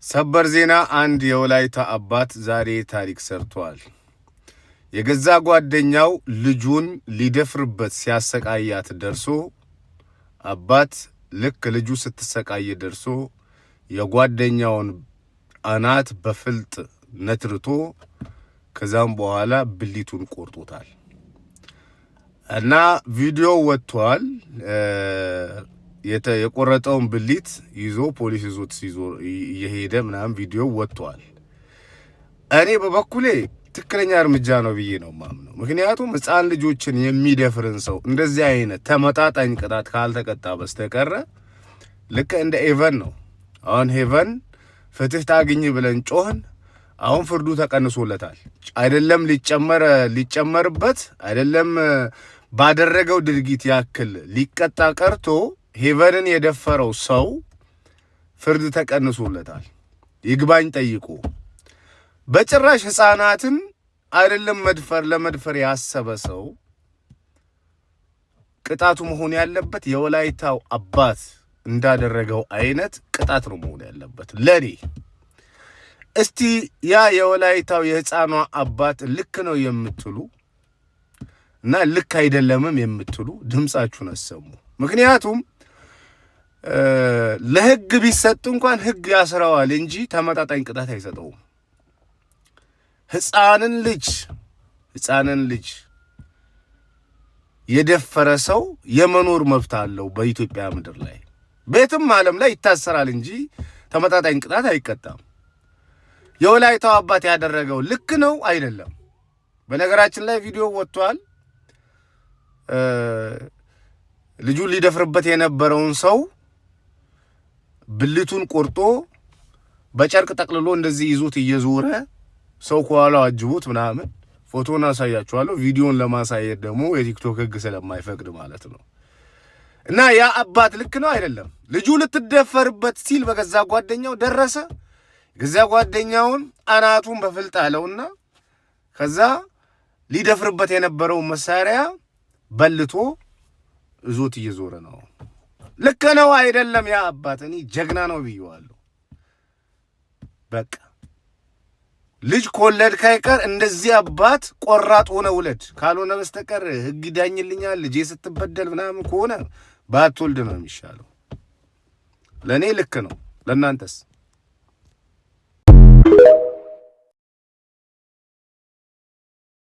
ሰበር ዜና አንድ የወላይታ አባት ዛሬ ታሪክ ሰርቷል። የገዛ ጓደኛው ልጁን ሊደፍርበት ሲያሰቃያት ደርሶ አባት ልክ ልጁ ስትሰቃይ ደርሶ የጓደኛውን አናት በፍልጥ ነትርቶ ከዛም በኋላ ብልቱን ቆርጦታል እና ቪዲዮ ወጥቷል። የቆረጠውን ብልት ይዞ ፖሊስ ይዞት እየሄደ ምናምን ቪዲዮ ወጥቷል። እኔ በበኩሌ ትክክለኛ እርምጃ ነው ብዬ ነው ማምነው። ምክንያቱም ሕፃን ልጆችን የሚደፍርን ሰው እንደዚህ አይነት ተመጣጣኝ ቅጣት ካልተቀጣ በስተቀር ልክ እንደ ኤቨን ነው። አሁን ሄቨን ፍትህ ታግኝ ብለን ጮህን፣ አሁን ፍርዱ ተቀንሶለታል። አይደለም ሊጨመርበት አይደለም ባደረገው ድርጊት ያክል ሊቀጣ ቀርቶ ሄቨንን የደፈረው ሰው ፍርድ ተቀንሶለታል። ይግባኝ ጠይቆ በጭራሽ ሕፃናትን አይደለም ለመድፈር ያሰበ ሰው ቅጣቱ መሆን ያለበት የወላይታው አባት እንዳደረገው አይነት ቅጣት ነው መሆን ያለበት ለኔ። እስቲ ያ የወላይታው የሕፃኗ አባት ልክ ነው የምትሉ እና ልክ አይደለምም የምትሉ ድምጻችሁን አሰሙ። ምክንያቱም ለህግ ቢሰጥ እንኳን ህግ ያስረዋል እንጂ ተመጣጣኝ ቅጣት አይሰጠውም። ሕፃንን ልጅ የደፈረ ሰው የመኖር መብት አለው በኢትዮጵያ ምድር ላይ፣ ቤትም ዓለም ላይ ይታሰራል እንጂ ተመጣጣኝ ቅጣት አይቀጣም። የወላይታው አባት ያደረገው ልክ ነው አይደለም? በነገራችን ላይ ቪዲዮ ወጥቷል። ልጁ ሊደፍርበት የነበረውን ሰው ብልቱን ቆርጦ በጨርቅ ጠቅልሎ እንደዚህ ይዞት እየዞረ ሰው ከኋላው አጅቦት ምናምን ፎቶን አሳያችኋለሁ። ቪዲዮን ለማሳየት ደግሞ የቲክቶክ ህግ ስለማይፈቅድ ማለት ነው። እና ያ አባት ልክ ነው አይደለም? ልጁ ልትደፈርበት ሲል በገዛ ጓደኛው ደረሰ። ገዛ ጓደኛውን አናቱን በፍልጥ አለውና ከዛ ሊደፍርበት የነበረውን መሳሪያ በልቶ እዞት እየዞረ ነው። ልክ ነው አይደለም? ያ አባት እኔ ጀግና ነው ብየዋለሁ። በቃ ልጅ ከወለድክ አይቀር እንደዚህ አባት ቆራጥ ሆነ ውለድ። ካልሆነ በስተቀር ህግ ዳኝልኛል ልጄ ስትበደል ምናምን ከሆነ ባትወልድ ነው የሚሻለው። ለእኔ ልክ ነው። ለእናንተስ?